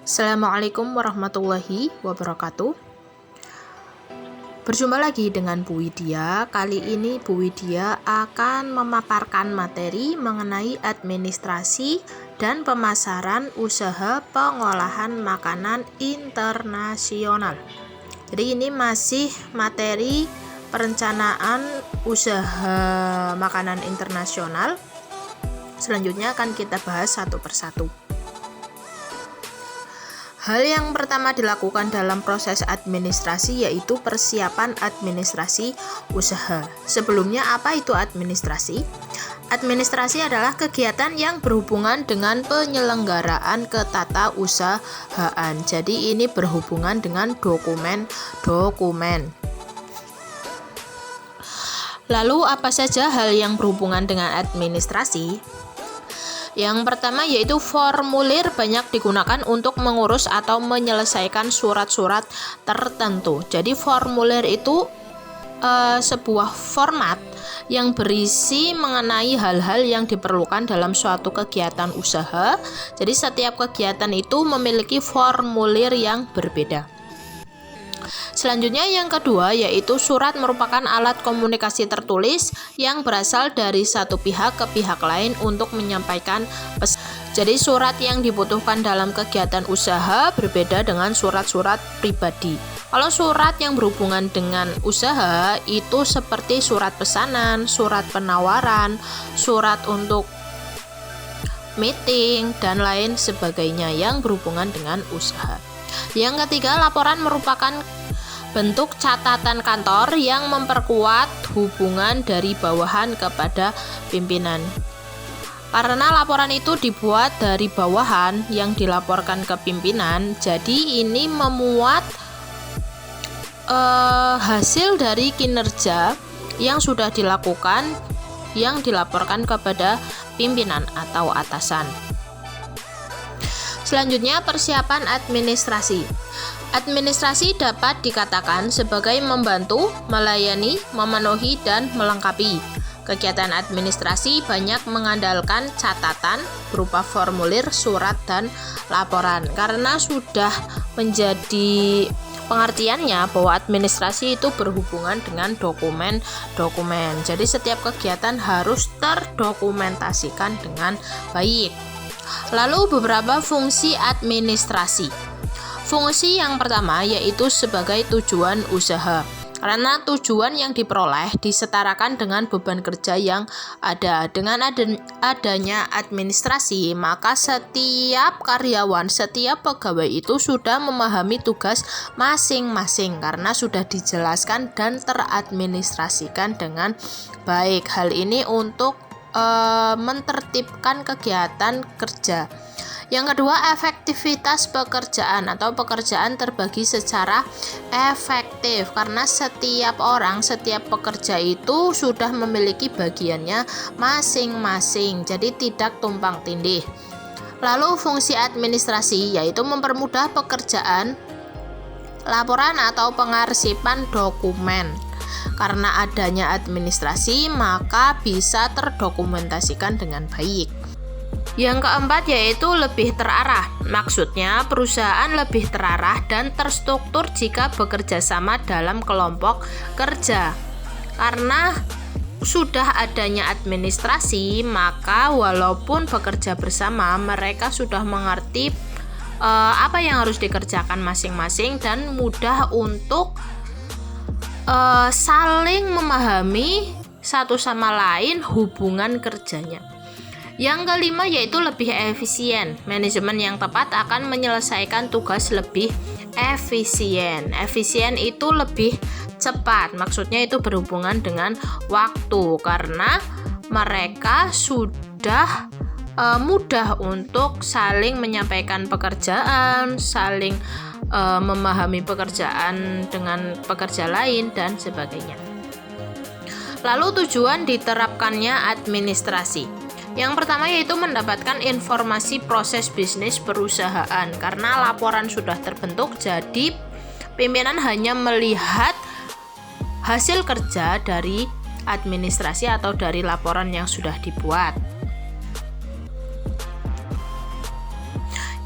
Assalamualaikum warahmatullahi wabarakatuh. Berjumpa lagi dengan Bu Widya. Kali ini Bu Widya akan memaparkan materi mengenai administrasi dan pemasaran usaha pengolahan makanan internasional. Jadi ini masih materi perencanaan usaha makanan internasional. Selanjutnya akan kita bahas satu persatu. Hal yang pertama dilakukan dalam proses administrasi yaitu persiapan administrasi usaha. Sebelumnya, apa itu administrasi? Administrasi adalah kegiatan yang berhubungan dengan penyelenggaraan ketatausahaan. Jadi ini berhubungan dengan dokumen. Lalu apa saja hal yang berhubungan dengan administrasi? Yang pertama yaitu formulir banyak digunakan untuk mengurus atau menyelesaikan surat-surat tertentu. Jadi formulir itu sebuah format yang berisi mengenai hal-hal yang diperlukan dalam suatu kegiatan usaha. Jadi setiap kegiatan itu memiliki formulir yang berbeda. Selanjutnya yang kedua yaitu surat merupakan alat komunikasi tertulis yang berasal dari satu pihak ke pihak lain untuk menyampaikan pesan. Jadi surat yang dibutuhkan dalam kegiatan usaha berbeda dengan surat-surat pribadi. Kalau surat yang berhubungan dengan usaha itu seperti surat pesanan, surat penawaran, surat untuk meeting, dan lain sebagainya yang berhubungan dengan usaha. Yang ketiga, laporan merupakan bentuk catatan kantor yang memperkuat hubungan dari bawahan kepada pimpinan. Karena laporan itu dibuat dari bawahan yang dilaporkan ke pimpinan, jadi ini memuat hasil dari kinerja yang sudah dilakukan yang dilaporkan kepada pimpinan atau atasan. Selanjutnya, persiapan administrasi. Administrasi dapat dikatakan sebagai membantu, melayani, memenuhi, dan melengkapi. Kegiatan administrasi banyak mengandalkan catatan berupa formulir, surat, dan laporan. Karena sudah menjadi pengertiannya bahwa administrasi itu berhubungan dengan dokumen. Jadi setiap kegiatan harus terdokumentasikan dengan baik. Lalu beberapa fungsi administrasi. Fungsi yang pertama yaitu sebagai tujuan usaha. Karena tujuan yang diperoleh disetarakan dengan beban kerja yang ada. Dengan adanya administrasi, maka setiap karyawan, setiap pegawai itu sudah memahami tugas masing-masing karena sudah dijelaskan dan teradministrasikan dengan baik. Hal ini untuk mentertibkan kegiatan kerja. Yang kedua, efektivitas pekerjaan atau pekerjaan terbagi secara efektif karena setiap orang, setiap pekerja itu sudah memiliki bagiannya masing-masing, jadi tidak tumpang tindih. Lalu fungsi administrasi yaitu mempermudah pekerjaan laporan atau pengarsipan dokumen. Karena adanya administrasi, maka bisa terdokumentasikan dengan baik. Yang keempat yaitu lebih terarah. Maksudnya perusahaan lebih terarah dan terstruktur jika bekerja sama dalam kelompok kerja. Karena sudah adanya administrasi, maka walaupun bekerja bersama, mereka sudah mengerti apa yang harus dikerjakan masing-masing dan mudah untuk saling memahami satu sama lain hubungan kerjanya. Yang kelima yaitu lebih efisien. Manajemen yang tepat akan menyelesaikan tugas lebih efisien. Efisien itu lebih cepat. Maksudnya itu berhubungan dengan waktu karena mereka sudah mudah untuk saling menyampaikan pekerjaan, saling memahami pekerjaan dengan pekerja lain dan sebagainya. Lalu tujuan diterapkannya administrasi. Yang pertama yaitu mendapatkan informasi proses bisnis perusahaan. Karena laporan sudah terbentuk, jadi pimpinan hanya melihat hasil kerja dari administrasi atau dari laporan yang sudah dibuat.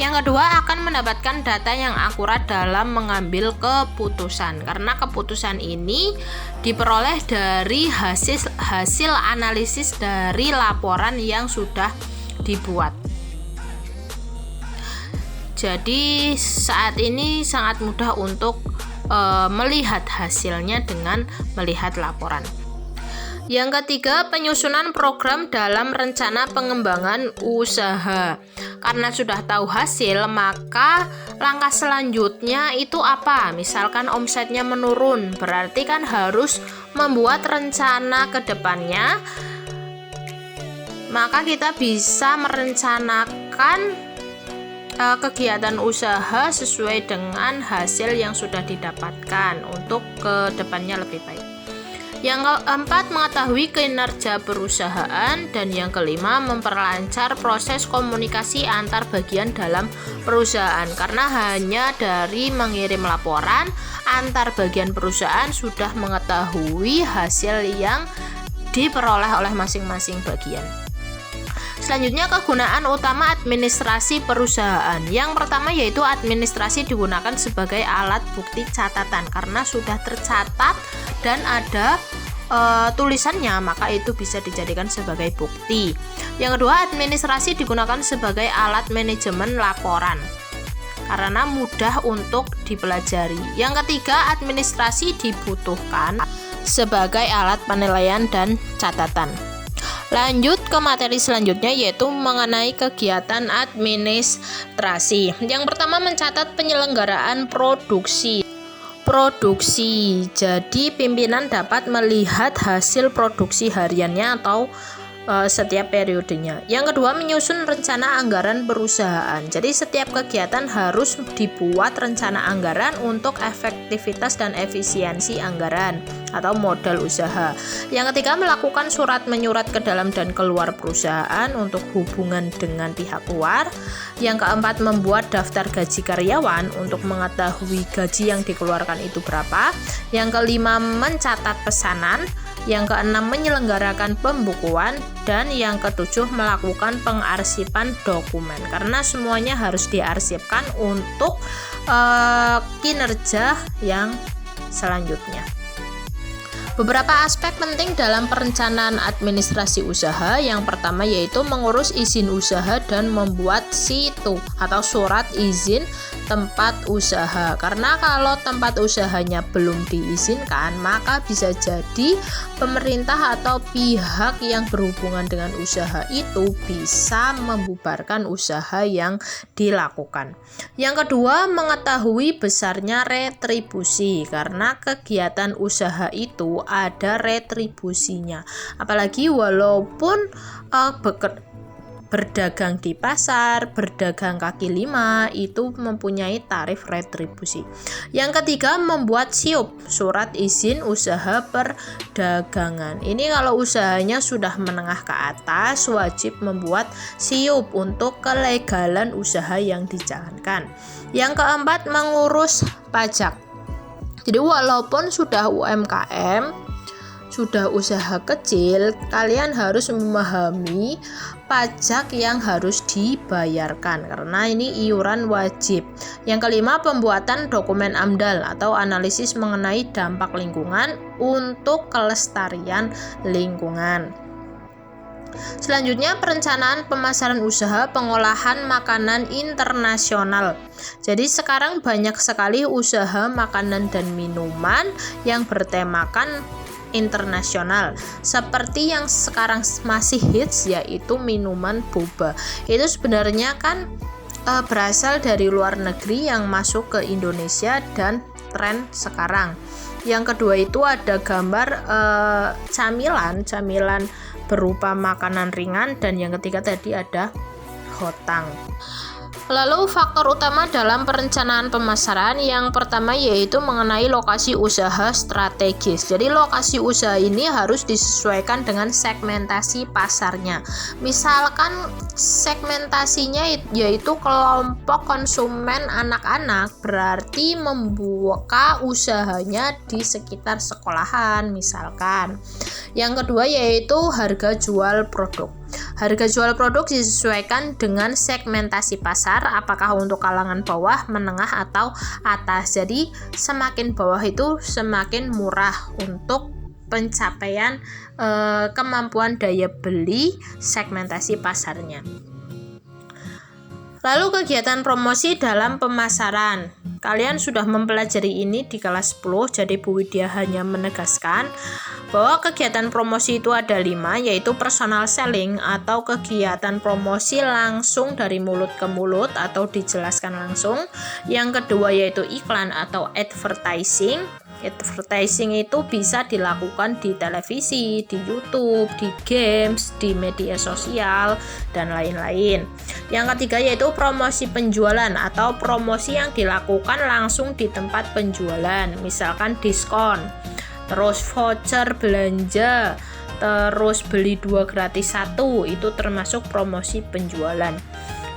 Yang kedua, akan mendapatkan data yang akurat dalam mengambil keputusan, karena keputusan ini diperoleh dari hasil analisis dari laporan yang sudah dibuat. Jadi saat ini sangat mudah untuk melihat hasilnya dengan melihat laporan. Yang ketiga, penyusunan program dalam rencana pengembangan usaha. Karena sudah tahu hasil, maka langkah selanjutnya itu apa? Misalkan omsetnya menurun, berarti kan harus membuat rencana ke depannya. Maka kita bisa merencanakan kegiatan usaha sesuai dengan hasil yang sudah didapatkan untuk ke depannya lebih baik. Yang keempat, mengetahui kinerja perusahaan. Dan yang kelima, memperlancar proses komunikasi antar bagian dalam perusahaan. Karena hanya dari mengirim laporan, antar bagian perusahaan sudah mengetahui hasil yang diperoleh oleh masing-masing bagian. Selanjutnya, kegunaan utama administrasi perusahaan. Yang pertama yaitu administrasi digunakan sebagai alat bukti catatan, karena sudah tercatat dan ada tulisannya, maka itu bisa dijadikan sebagai bukti. Yang kedua, administrasi digunakan sebagai alat manajemen laporan, karena mudah untuk dipelajari. Yang ketiga, administrasi dibutuhkan sebagai alat penilaian dan catatan. Lanjut ke materi selanjutnya, yaitu mengenai kegiatan administrasi. Yang pertama, mencatat penyelenggaraan produksi. Jadi pimpinan dapat melihat hasil produksi hariannya atau setiap periodenya. Yang kedua, menyusun rencana anggaran perusahaan. Jadi setiap kegiatan harus dibuat rencana anggaran untuk efektivitas dan efisiensi anggaran atau modal usaha. Yang ketiga, melakukan surat menyurat ke dalam dan keluar perusahaan untuk hubungan dengan pihak luar. Yang keempat, membuat daftar gaji karyawan untuk mengetahui gaji yang dikeluarkan itu berapa. Yang kelima, mencatat pesanan. Yang keenam, menyelenggarakan pembukuan. Dan yang ketujuh, melakukan pengarsipan dokumen, karena semuanya harus diarsipkan untuk kinerja yang selanjutnya. Beberapa aspek penting dalam perencanaan administrasi usaha. Yang pertama yaitu mengurus izin usaha dan membuat SITU atau surat izin tempat usaha. Karena kalau tempat usahanya belum diizinkan, maka bisa jadi pemerintah atau pihak yang berhubungan dengan usaha itu bisa membubarkan usaha yang dilakukan. Yang kedua, mengetahui besarnya retribusi, karena kegiatan usaha itu ada retribusinya. Apalagi walaupun berdagang di pasar, berdagang kaki lima, itu mempunyai tarif retribusi. Yang ketiga, membuat SIUP, surat izin usaha perdagangan. Ini kalau usahanya sudah menengah ke atas, wajib membuat SIUP untuk kelegalan usaha yang dijalankan. Yang keempat, mengurus pajak. Jadi walaupun sudah UMKM, sudah usaha kecil, kalian harus memahami pajak yang harus dibayarkan, karena ini iuran wajib. Yang kelima, pembuatan dokumen AMDAL atau analisis mengenai dampak lingkungan untuk kelestarian lingkungan. Selanjutnya, perencanaan pemasaran usaha pengolahan makanan internasional. Jadi sekarang banyak sekali usaha makanan dan minuman yang bertemakan internasional, seperti yang sekarang masih hits yaitu minuman boba. Itu sebenarnya kan berasal dari luar negeri yang masuk ke Indonesia dan tren sekarang. Yang kedua itu ada gambar camilan berupa makanan ringan, dan yang ketiga tadi ada hotang. Lalu faktor utama dalam perencanaan pemasaran, yang pertama yaitu mengenai lokasi usaha strategis. Jadi lokasi usaha ini harus disesuaikan dengan segmentasi pasarnya. Misalkan segmentasinya yaitu kelompok konsumen anak-anak, berarti membuka usahanya di sekitar sekolahan misalkan. Yang kedua yaitu harga jual produk. Harga jual produk disesuaikan dengan segmentasi pasar, apakah untuk kalangan bawah, menengah, atau atas. Jadi semakin bawah itu semakin murah untuk pencapaian kemampuan daya beli segmentasi pasarnya. Lalu kegiatan promosi dalam pemasaran. Kalian sudah mempelajari ini di kelas 10, jadi Bu Widya hanya menegaskan bahwa kegiatan promosi itu ada 5, yaitu personal selling atau kegiatan promosi langsung dari mulut ke mulut atau dijelaskan langsung. Yang kedua yaitu iklan atau advertising. Advertising itu bisa dilakukan di televisi, di YouTube, di games, di media sosial, dan lain-lain. Yang ketiga yaitu promosi penjualan atau promosi yang dilakukan langsung di tempat penjualan, misalkan diskon, terus voucher belanja, terus beli 2 gratis 1, itu termasuk promosi penjualan.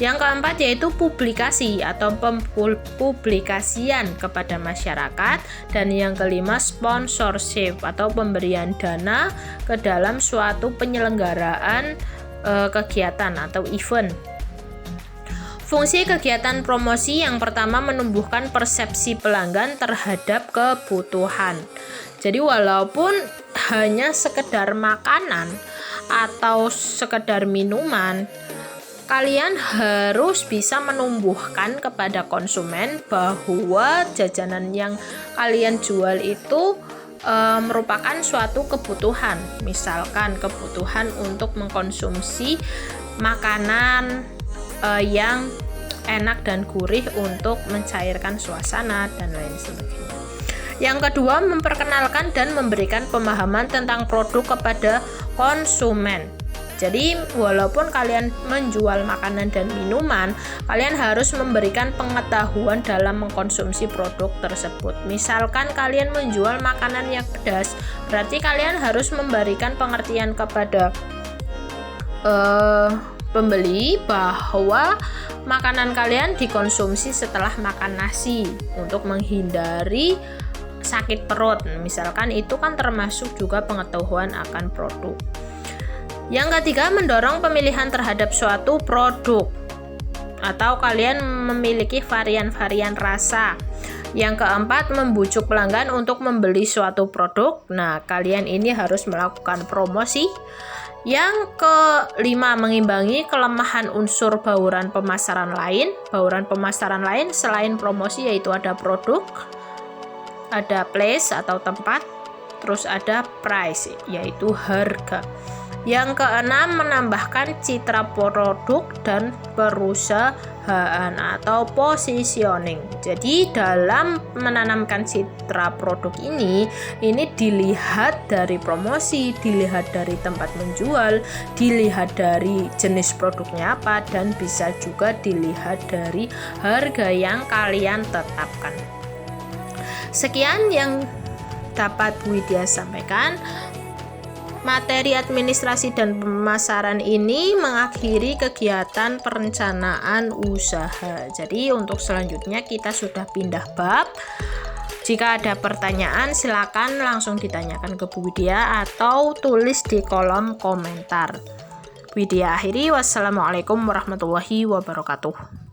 Yang keempat yaitu publikasi atau pempublikasian kepada masyarakat, dan yang kelima sponsorship atau pemberian dana ke dalam suatu penyelenggaraan kegiatan atau event. Fungsi kegiatan promosi yang pertama menumbuhkan persepsi pelanggan terhadap kebutuhan. Jadi walaupun hanya sekedar makanan atau sekedar minuman, kalian harus bisa menumbuhkan kepada konsumen bahwa jajanan yang kalian jual itu merupakan suatu kebutuhan. Misalkan kebutuhan untuk mengkonsumsi makanan yang enak dan gurih untuk mencairkan suasana dan lain sebagainya. Yang kedua, memperkenalkan dan memberikan pemahaman tentang produk kepada konsumen. Jadi walaupun kalian menjual makanan dan minuman, kalian harus memberikan pengetahuan dalam mengkonsumsi produk tersebut. Misalkan kalian menjual makanan yang pedas, berarti kalian harus memberikan pengertian kepada pembeli bahwa makanan kalian dikonsumsi setelah makan nasi untuk menghindari sakit perut. Misalkan itu kan termasuk juga pengetahuan akan produk. Yang ketiga, mendorong pemilihan terhadap suatu produk atau kalian memiliki varian-varian rasa. Yang keempat, membujuk pelanggan untuk membeli suatu produk. Nah, kalian ini harus melakukan promosi. Yang kelima, mengimbangi kelemahan unsur bauran pemasaran lain. Bauran pemasaran lain selain promosi yaitu ada produk, ada place atau tempat, terus ada price yaitu harga. Yang keenam, menambahkan citra produk dan perusahaan atau positioning. Jadi dalam menanamkan citra produk ini dilihat dari promosi, dilihat dari tempat menjual, dilihat dari jenis produknya apa, dan bisa juga dilihat dari harga yang kalian tetapkan. Sekian yang dapat Widya sampaikan. Materi administrasi dan pemasaran ini mengakhiri kegiatan perencanaan usaha. Jadi untuk selanjutnya kita sudah pindah bab. Jika ada pertanyaan silakan langsung ditanyakan ke Bu Widya atau tulis di kolom komentar. Widya akhiri, wassalamualaikum warahmatullahi wabarakatuh.